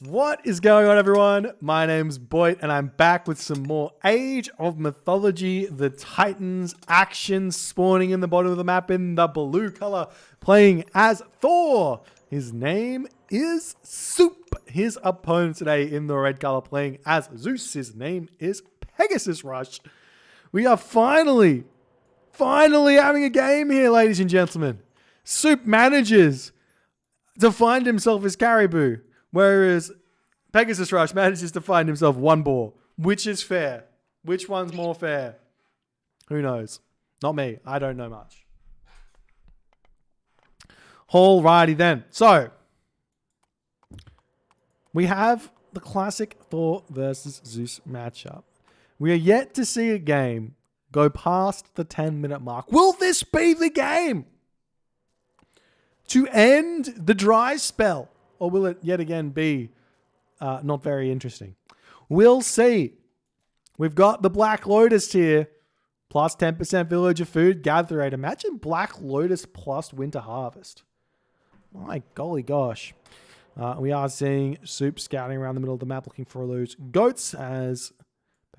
What is going on, everyone? My name's Boit, and I'm back with some more Age of Mythology, the Titans action spawning in the bottom of the map in the blue color, playing as Thor. His name is Suppe. His opponent today in the red color playing as Zeus. His name is PegasusRush. We are finally having a game here, ladies and gentlemen. Suppe manages to find himself his caribou, whereas PegasusRush manages to find himself one boar. Which is fair? Which one's more fair? Who knows? Not me. I don't know much. Alrighty then. So, we have the classic Thor versus Zeus matchup. We are yet to see a game go past the 10-minute mark. Will this be the game to end the dry spell? Or will it yet again be not very interesting? We'll see. We've got the Black Lotus here. Plus 10% villager food gather rate. Imagine Black Lotus plus Winter Harvest. My golly gosh. We are seeing Suppe scouting around the middle of the map looking for those goats as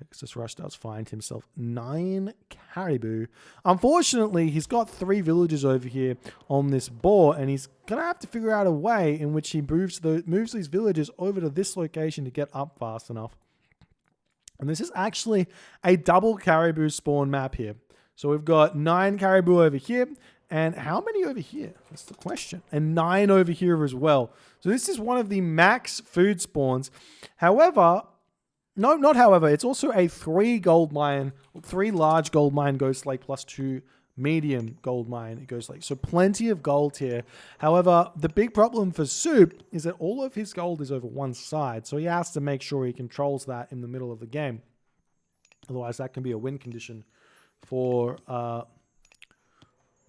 PegasusRush does find himself 9 caribou. Unfortunately, he's got 3 villagers over here on this boar, and he's going to have to figure out a way in which he moves these villagers over to this location to get up fast enough. And this is actually a double caribou spawn map here. So we've got 9 caribou over here, and how many over here? That's the question. And 9 over here as well. So this is one of the max food spawns. However, no, not however, it's also a 3 large gold mine Ghost Lake plus 2 medium gold mine Ghost Lake. So plenty of gold here. However, the big problem for Suppe is that all of his gold is over one side. So he has to make sure he controls that in the middle of the game. Otherwise, that can be a win condition for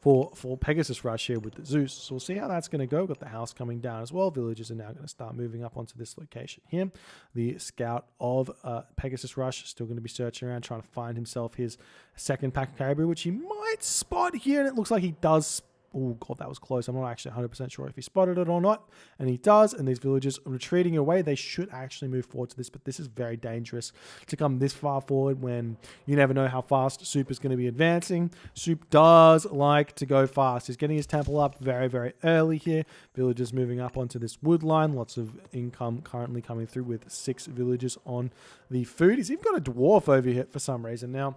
PegasusRush here with the Zeus. So we'll see how that's going to go. Got the house coming down as well. Villagers are now going to start moving up onto this location here. The scout of PegasusRush is still going to be searching around, trying to find himself his second pack of caribou, which he might spot here. And it looks like he does. Oh, God, that was close. I'm not actually 100% sure if he spotted it or not. And he does. And these villagers are retreating away. They should actually move forward to this. But this is very dangerous to come this far forward when you never know how fast Suppe is going to be advancing. Suppe does like to go fast. He's getting his temple up very, very early here. Villagers moving up onto this wood line. Lots of income currently coming through with 6 villagers on the food. He's even got a dwarf over here for some reason. Now,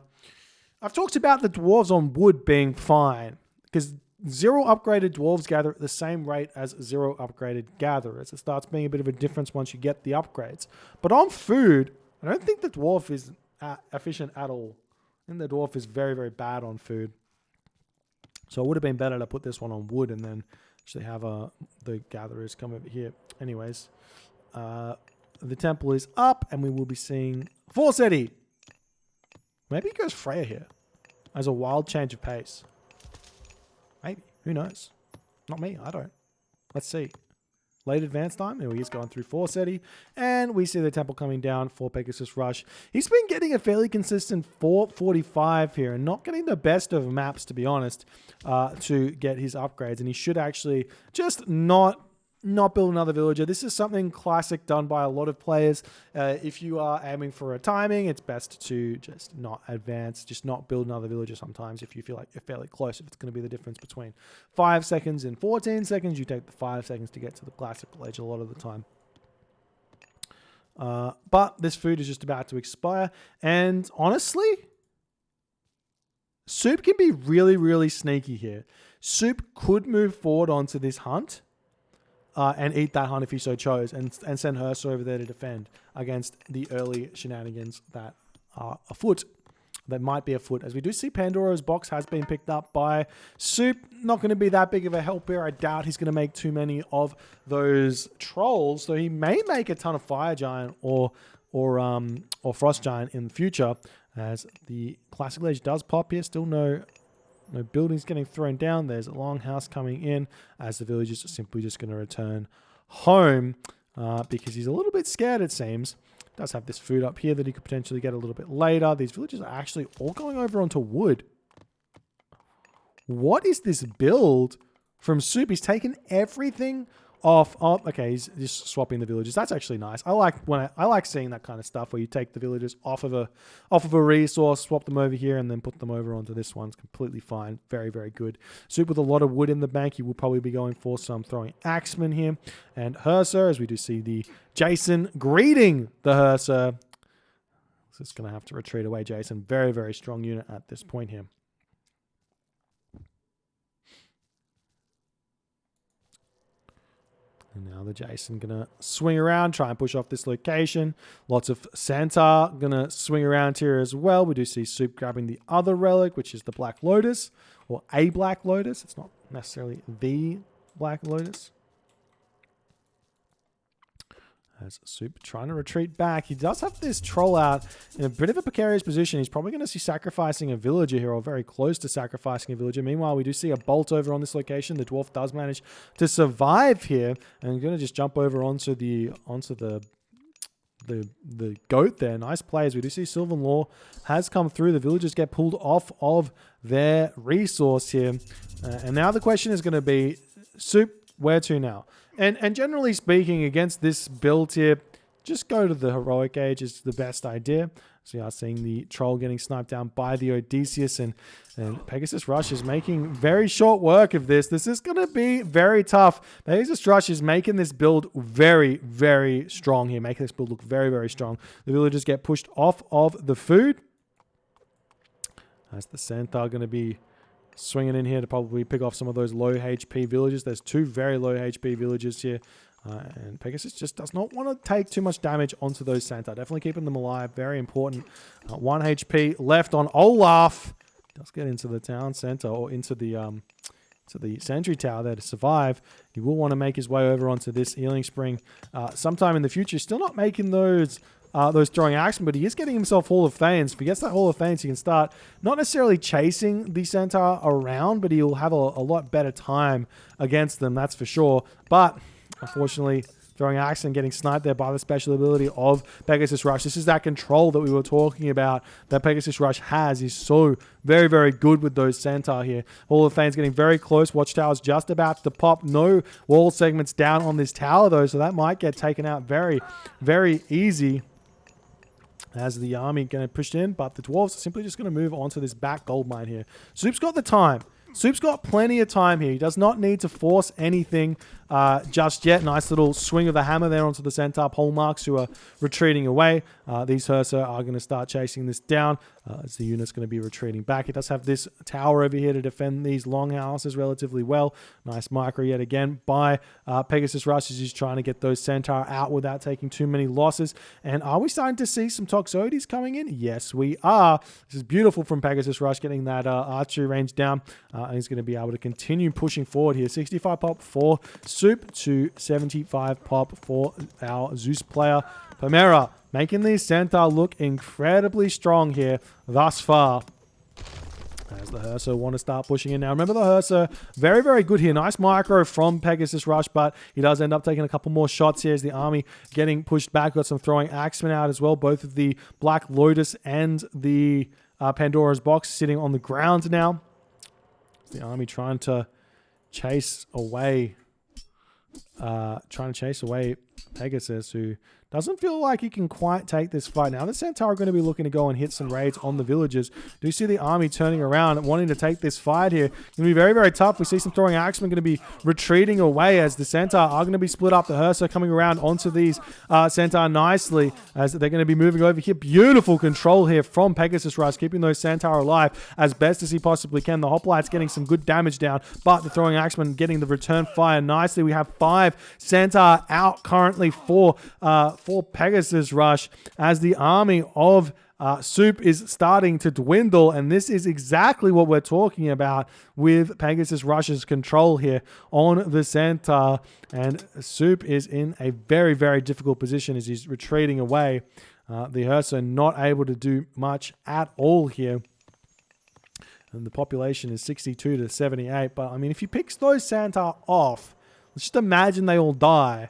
I've talked about the dwarves on wood being fine because 0 upgraded dwarves gather at the same rate as 0 upgraded gatherers. It starts being a bit of a difference once you get the upgrades. But on food, I don't think the dwarf is efficient at all. I think the dwarf is very, very bad on food. So it would have been better to put this one on wood and then actually have the gatherers come over here. Anyways, the temple is up and we will be seeing Forseti. Maybe he goes Freya here as a wild change of pace. Maybe. Who knows? Not me. I don't. Let's see. Late advance time. Here he is going through Forseti. And we see the temple coming down for PegasusRush. He's been getting a fairly consistent 445 here and not getting the best of maps, to be honest, to get his upgrades. And he should actually just not build another villager. This is something classic done by a lot of players. If you are aiming for a timing, it's best to just not advance, just not build another villager sometimes if you feel like you're fairly close. If it's going to be the difference between 5 seconds and 14 seconds, you take the 5 seconds to get to the classical age a lot of the time. But this food is just about to expire. And honestly, Suppe can be really, really sneaky here. Suppe could move forward onto this hunt and eat that hunt if he so chose, and send Hursa over there to defend against the early shenanigans that are afoot, that might be afoot. As we do see Pandora's box has been picked up by Suppe. Not going to be that big of a help here. I doubt he's going to make too many of those trolls, so he may make a ton of Fire Giant or Frost Giant in the future, as the Classical Age does pop here. Still no buildings getting thrown down. There's a longhouse coming in as the villagers are simply just going to return home because he's a little bit scared, it seems. Does have this food up here that he could potentially get a little bit later. These villagers are actually all going over onto wood. What is this build from Suppe? He's taken everything off. Oh, okay, he's just swapping the villagers. That's actually nice. I like seeing that kind of stuff where you take the villagers off of a resource, swap them over here, and then put them over onto this one. It's completely fine. Very, very good. Suppe with a lot of wood in the bank. He will probably be going for some throwing axemen here. And Herser, as we do see the Jason greeting the Herser. So it's going to have to retreat away, Jason. Very, very strong unit at this point here. And now the Jason going to swing around, try and push off this location. Lots of Centaur going to swing around here as well. We do see Suppe grabbing the other relic, which is the Black Lotus, or a Black Lotus. It's not necessarily the Black Lotus. As Suppe trying to retreat back. He does have this troll out in a bit of a precarious position. He's probably going to see sacrificing a villager here, or very close to sacrificing a villager. Meanwhile, we do see a bolt over on this location. The dwarf does manage to survive here, and I'm going to just jump over onto the goat there. Nice plays. We do see Sylvan Law has come through. The villagers get pulled off of their resource here, and now the question is going to be, Suppe, where to now? And generally speaking, against this build here, just go to the heroic age is the best idea. So you are seeing the troll getting sniped down by the Odysseus, and PegasusRush is making very short work of this. This is going to be very tough. PegasusRush is making this build very, very strong here, making this build look very, very strong. The villagers get pushed off of the food. As the Centaur going to be swinging in here to probably pick off some of those low HP villagers. There's two very low HP villagers here. And Pegasus just does not want to take too much damage onto those Centaur. Definitely keeping them alive. Very important. 1 HP left on Olaf. Does get into the town center, or into the sentry tower there to survive. He will want to make his way over onto this healing spring sometime in the future. Still not making those throwing action, but he is getting himself Hall of Thanes. If he gets that Hall of Thanes, he can start not necessarily chasing the Centaur around, but he'll have a lot better time against them, that's for sure. But unfortunately, throwing axe and getting sniped there by the special ability of PegasusRush. This is that control that we were talking about that PegasusRush has. He's so very, very good with those Centaur here. Hall of Thane's getting very close. Watchtower's just about to pop. No wall segments down on this tower, though, so that might get taken out very, very easy. As the army going to push in, but the dwarves are simply just going to move on to this back gold mine here. Suppe's got the time. Suppe's got plenty of time here. He does not need to force anything just yet. Nice little swing of the hammer there onto the Centaur polemarks who are retreating away. These Herser are going to start chasing this down as the unit's going to be retreating back. It does have this tower over here to defend these longhouses relatively well. Nice micro yet again by PegasusRush as he's trying to get those Centaur out without taking too many losses. And are we starting to see some Toxotes coming in? Yes, we are. This is beautiful from PegasusRush getting that archery range down. And he's going to be able to continue pushing forward here. 65 pop for Suppe to 75 pop for our Zeus player, Pomera. Making these Centaur look incredibly strong here thus far. As the Herser want to start pushing in now. Remember the Herser, very, very good here. Nice micro from PegasusRush, but he does end up taking a couple more shots here as the army getting pushed back. Got some throwing axemen out as well. Both of the Black Lotus and the Pandora's Box sitting on the ground now. The army trying to chase away Pegasus, who doesn't feel like he can quite take this fight. Now the Centaur are going to be looking to go and hit some raids on the villagers. Do you see the army turning around and wanting to take this fight here? It's going to be very, very tough. We see some throwing axemen going to be retreating away as the Centaur are going to be split up. The Herser coming around onto these Centaur nicely as they're going to be moving over here. Beautiful control here from PegasusRush, keeping those Centaur alive as best as he possibly can. The Hoplite's getting some good damage down, but the throwing axemen getting the return fire nicely. We have 5 Centaur out currently for PegasusRush as the army of Suppe is starting to dwindle, and this is exactly what we're talking about with PegasusRush's control here on the Centaur, and Suppe is in a very, very difficult position as he's retreating away. The Herser not able to do much at all here. And the population is 62 to 78, but I mean, if he picks those Centaur off, let's just imagine they all die.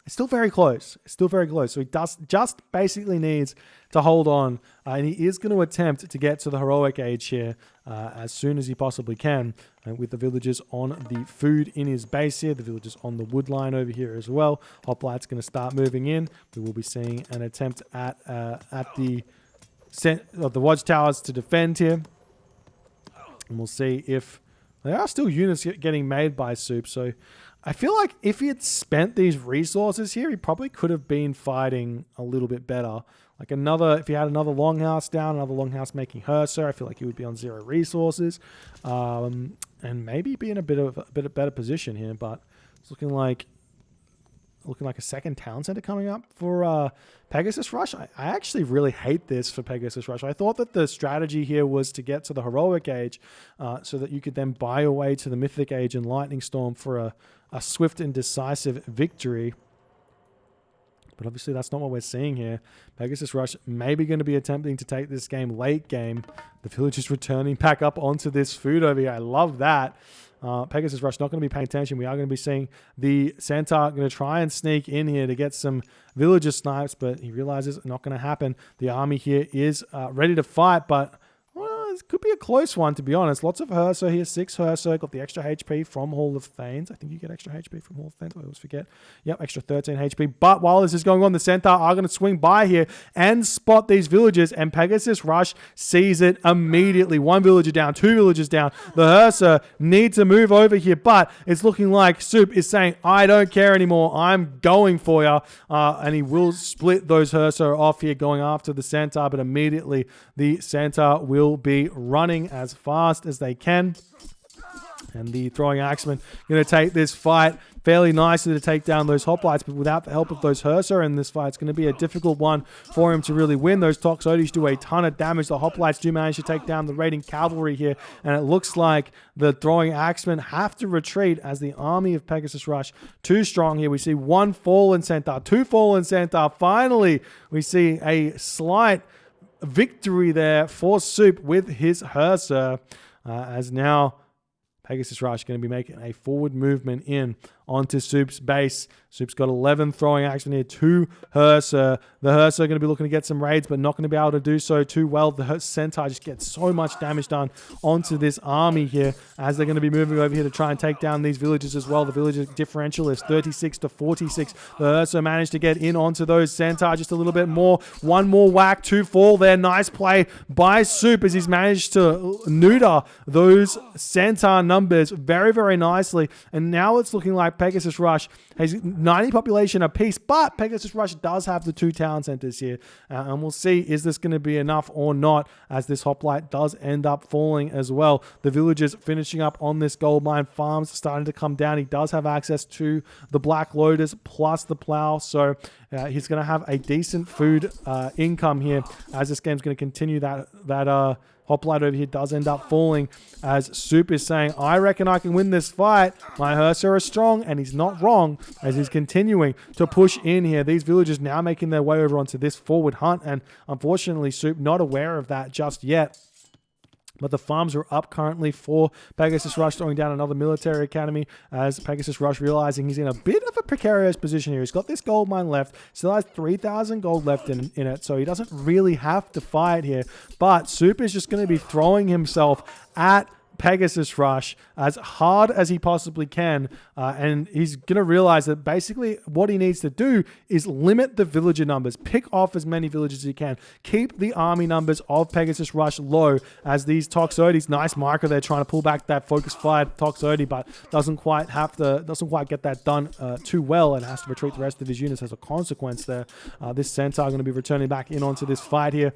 It's still very close. It's still very close. So he just basically needs to hold on. And he is going to attempt to get to the heroic age here as soon as he possibly can. With the villagers on the food in his base here. The villagers on the wood line over here as well. Hoplite's going to start moving in. We will be seeing an attempt at the watchtowers to defend here. And we'll see if there are still units getting made by Suppe. So I feel like if he had spent these resources here, he probably could have been fighting a little bit better. Like if he had another longhouse down, another longhouse making Herser, I feel like he would be on 0 resources. And maybe be in a bit of better position here. But it's looking like a second town center coming up for PegasusRush. I actually really hate this for PegasusRush. I thought that the strategy here was to get to the heroic age so that you could then buy your way to the mythic age and lightning storm for a swift and decisive victory. But obviously that's not what we're seeing here. PegasusRush maybe going to be attempting to take this game late game. The villagers returning back up onto this food over here. I love that. PegasusRush not going to be paying attention. We are going to be seeing the Centaur going to try and sneak in here to get some villager snipes, but he realizes it's not going to happen. The army here is ready to fight, but it could be a close one, to be honest. Lots of Herser here. 6 Herser. Got the extra HP from Hall of Thanes. I think you get extra HP from Hall of Thanes. I always forget. Yep, extra 13 HP. But while this is going on, the Centaur are going to swing by here and spot these villagers, and PegasusRush sees it immediately. 1 villager down, 2 villagers down. The Herser need to move over here, but it's looking like Suppe is saying, I don't care anymore. I'm going for you. And he will split those Herser off here, going after the Centaur, but immediately the Centaur will be running as fast as they can. And the throwing axemen going to take this fight fairly nicely to take down those hoplites, but without the help of those Herser in this fight, it's going to be a difficult one for him to really win. Those Toxotes do a ton of damage. The hoplites do manage to take down the raiding cavalry here, and it looks like the throwing axemen have to retreat as the army of PegasusRush too strong here. We see 1 fallen Centaur, 2 fallen Centaur. Finally, we see a slight victory there for Suppe with his Herser, as now PegasusRush going to be making a forward movement in onto Suppe's base. Suppe's got 11 throwing axemen here, 2 Herser. The Herser are going to be looking to get some raids, but not going to be able to do so too well. The Centaur just gets so much damage done onto this army here as they're going to be moving over here to try and take down these villages as well. The villager differential is 36 to 46. The Herser managed to get in onto those Centaur just a little bit more. 1 more whack, 2 fall there. Nice play by Suppe as he's managed to neuter those Centaur numbers very, very nicely. And now it's looking like PegasusRush has 90 population apiece, but PegasusRush does have the 2 town centers here. And we'll see, is this going to be enough or not, as this hoplite does end up falling as well. The villagers finishing up on this gold mine. Farms starting to come down. He does have access to the Black Lotus plus the plow, so he's going to have a decent food income here as this game's going to continue. That hoplite over here does end up falling as Suppe is saying, I reckon I can win this fight. My Herser are strong, and he's not wrong as he's continuing to push in here. These villagers now making their way over onto this forward hunt, and unfortunately Suppe not aware of that just yet. But the farms are up currently for PegasusRush, throwing down another military academy as PegasusRush realizing he's in a bit of a precarious position here. He's got this gold mine left, still has 3,000 gold left in it, so he doesn't really have to fight here. But Suppe is just going to be throwing himself at PegasusRush as hard as he possibly can, and he's going to realize that basically what he needs to do is limit the villager numbers, pick off as many villagers as he can, keep the army numbers of PegasusRush low as these Toxotes, nice marker there, trying to pull back that focus fire Toxote, but doesn't quite get that done too well, and has to retreat the rest of his units as a consequence there. This Centaur going to be returning back in onto this fight here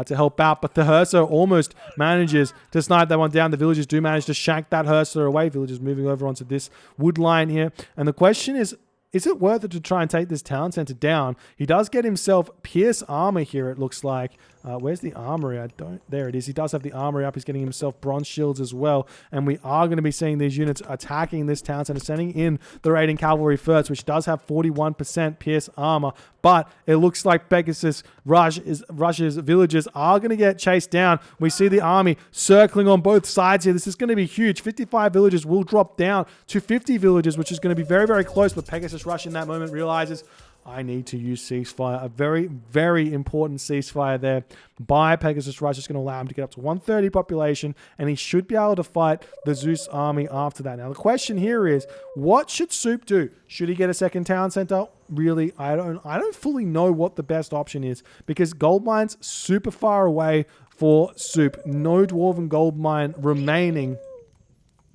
to help out, but the Herser almost manages to snipe that one down. The villagers do manage to shank that Herser away. Villagers moving over onto this wood line here. And the question is it worth it to try and take this town center down? He does get himself pierce armor here, it looks like. Where's the armory? There it is. He does have the armory up. He's getting himself bronze shields as well. And we are going to be seeing these units attacking this town center, sending in the raiding cavalry first, which does have 41% pierce armor. But it looks like PegasusRush's villagers are going to get chased down. We see the army circling on both sides here. This is going to be huge. 55 villagers will drop down to 50 villagers, which is going to be very, very close. But PegasusRush PegasusRush in that moment realizes, I need to use ceasefire. A very, very important ceasefire there by PegasusRush. It's going to allow him to get up to 130 population, and he should be able to fight the Zeus army after that. Now, the question here is, what should Suppe do? Should he get a second town center? Really, I don't fully know what the best option is, because gold mine's super far away for Suppe. No dwarven gold mine remaining.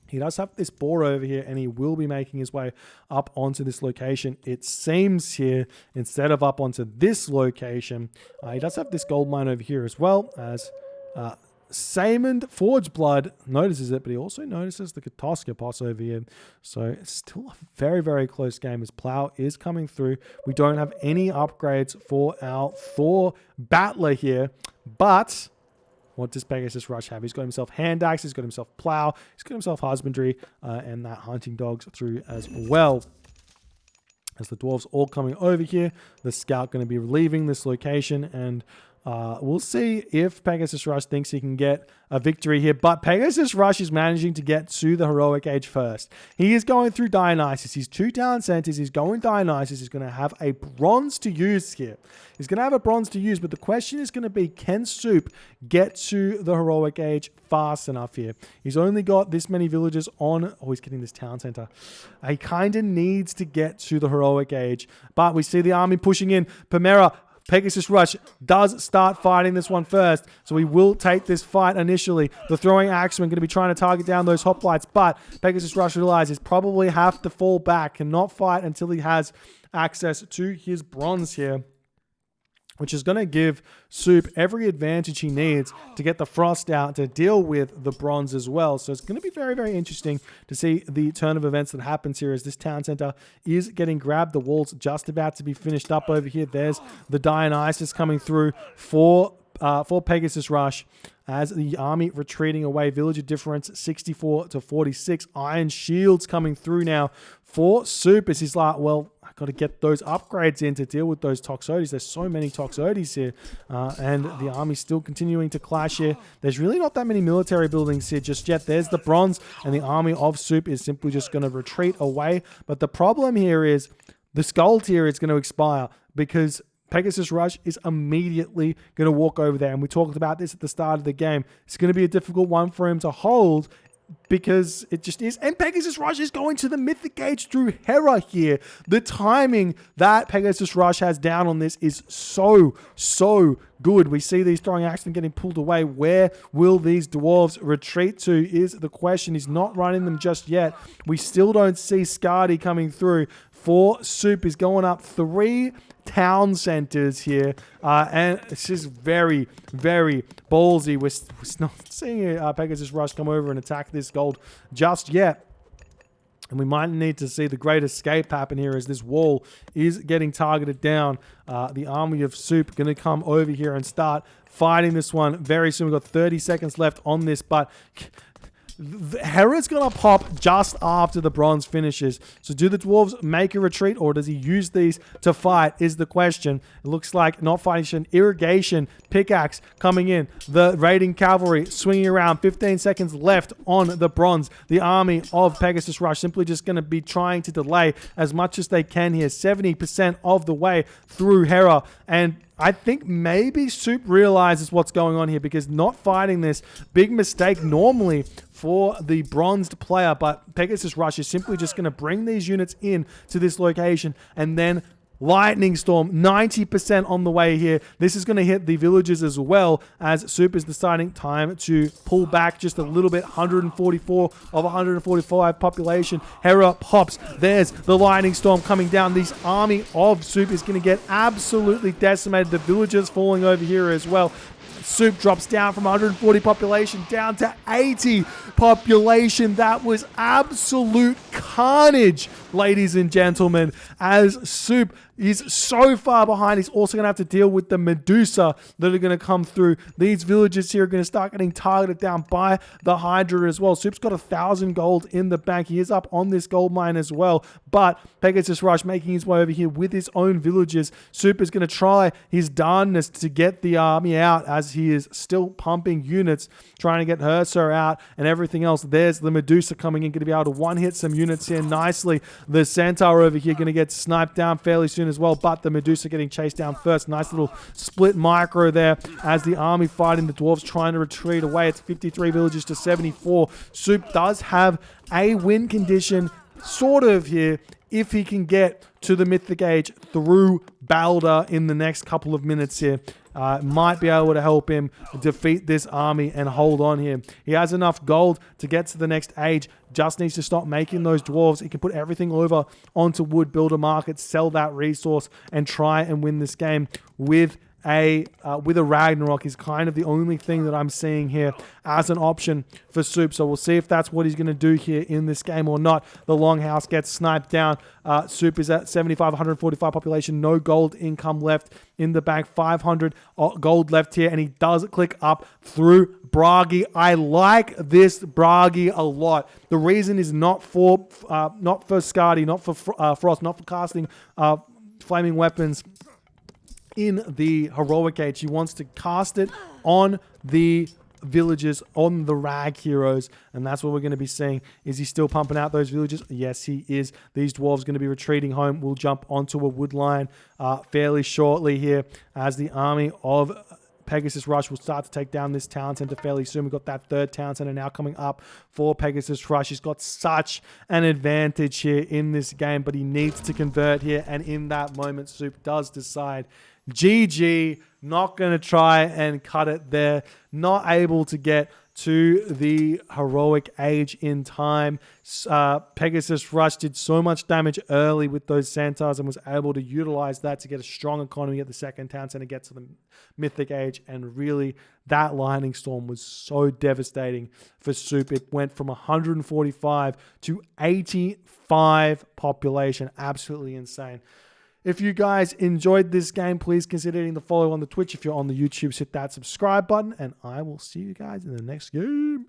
He does have this boar over here, and he will be making his way up onto this location, it seems here, instead of up onto this location. He does have this gold mine over here as well, as Samond Forge Blood notices it, but he also notices the Katoska Pots over here. So it's still a very, very close game as Plow is coming through. We don't have any upgrades for our Thor Battler here, but what does PegasusRush have? He's got himself hand axe, he's got himself plow, he's got himself husbandry, and that hunting dogs through as well. As the dwarves all coming over here, the scout going to be leaving this location, and we'll see if PegasusRush thinks he can get a victory here. But PegasusRush is managing to get to the heroic age first. He is going through Dionysus. He's 2 town centers. He's going Dionysus. He's going to have a bronze to use here. He's going to have a bronze to use, but the question is going to be, can Suppe get to the heroic age fast enough here? He's only got this many villages on. Oh, he's getting this town center. He kind of needs to get to the heroic age, but we see the army pushing in. Pamera, PegasusRush does start fighting this one first, so we will take this fight initially. The throwing axemen going to be trying to target down those hoplites, but PegasusRush realizes probably have to fall back, cannot fight until he has access to his bronze here, which is going to give Suppe every advantage he needs to get the frost out to deal with the bronze as well. So it's going to be very, very interesting to see the turn of events that happens here as this town center is getting grabbed. The wall's just about to be finished up over here. There's the Dionysus coming through for PegasusRush as the army retreating away. Villager difference 64 to 46. Iron shields coming through now for Suppe as he's like, well, got to get those upgrades in to deal with those Toxotes. There's so many Toxotes here, and the army's still continuing to clash here. There's really not that many military buildings here just yet. There's the bronze, and the army of Suppe is simply just going to retreat away. But the problem here is the skull tier is going to expire because PegasusRush is immediately going to walk over there, and we talked about this at the start of the game. It's going to be a difficult one for him to hold, because it just is. And PegasusRush is going to the mythic age through Hera here. The timing that PegasusRush has down on this is so good. We see these throwing axemen getting pulled away. Where will these dwarves retreat to is the question. He's not running them just yet. We still don't see Skadi coming through. For Suppe is going up 3 town centers here, and it's just very, very ballsy. We're not seeing PegasusRush come over and attack this gold just yet. And we might need to see the great escape happen here as this wall is getting targeted down. The army of Suppe going to come over here and start fighting this one very soon. We've got 30 seconds left on this, but Hera's going to pop just after the bronze finishes. So do the dwarves make a retreat, or does he use these to fight is the question. It looks like not fighting. Irrigation, pickaxe coming in. The raiding cavalry swinging around. 15 seconds left on the bronze. The army of PegasusRush simply just going to be trying to delay as much as they can here. 70% of the way through Hera, and I think maybe Suppe realizes what's going on here, because not fighting this, big mistake normally for the bronzed player, but PegasusRush is simply just going to bring these units in to this location and then lightning storm, 90% on the way here. This is going to hit the villages as well, as Suppe is deciding time to pull back just a little bit. 144 of 145 population. Hera pops. There's the lightning storm coming down. This army of Suppe is going to get absolutely decimated. The villagers falling over here as well. Suppe drops down from 140 population down to 80 population. That was absolute carnage, ladies and gentlemen, as Suppe is so far behind. He's also going to have to deal with the Medusa that are going to come through. These villages here are going to start getting targeted down by the Hydra as well. Suppe's got 1,000 gold in the bank. He is up on this gold mine as well, but PegasusRush making his way over here with his own villages. Suppe is going to try his darndest to get the army out, as as he is still pumping units, trying to get Herser out and everything else. There's the Medusa coming in, going to be able to one-hit some units here nicely. The Centaur over here going to get sniped down fairly soon as well, but the Medusa getting chased down first. Nice little split micro there as the army fighting the dwarves, trying to retreat away. It's 53 villages to 74. Soup does have a win condition sort of here if he can get to the Mythic Age through Balder in the next couple of minutes here. Might be able to help him defeat this army and hold on here. He has enough gold to get to the next age. Just needs to stop making those dwarves. He can put everything over onto wood, build a market, sell that resource, and try and win this game with a Ragnarok is kind of the only thing that I'm seeing here as an option for Soup. So we'll see if that's what he's going to do here in this game or not. The Longhouse gets sniped down. Soup is at 75, 145 population. No gold income left in the bank. 500 gold left here, and he does click up through Bragi. I like this Bragi a lot. The reason is not for Skadi, not for Frost, not for casting flaming weapons in the heroic age. He wants to cast it on the villages, on the rag heroes, and that's what we're going to be seeing. Is he still pumping out those villages? Yes, he is. These dwarves going to be retreating home. We'll jump onto a wood line fairly shortly here as the army of PegasusRush will start to take down this town center fairly soon. We've got that third town center now coming up for PegasusRush. He's got such an advantage here in this game, but he needs to convert here, and in that moment, Soup does decide GG, not going to try and cut it there. Not able to get to the heroic age in time. PegasusRush did so much damage early with those centaurs and was able to utilize that to get a strong economy at the second town center, get to the mythic age, and really that lightning storm was so devastating for Soup. It went from 145 to 85 population. Absolutely insane. If you guys enjoyed this game, please consider hitting the follow on the Twitch. If you're on the YouTube, hit that subscribe button, and I will see you guys in the next game.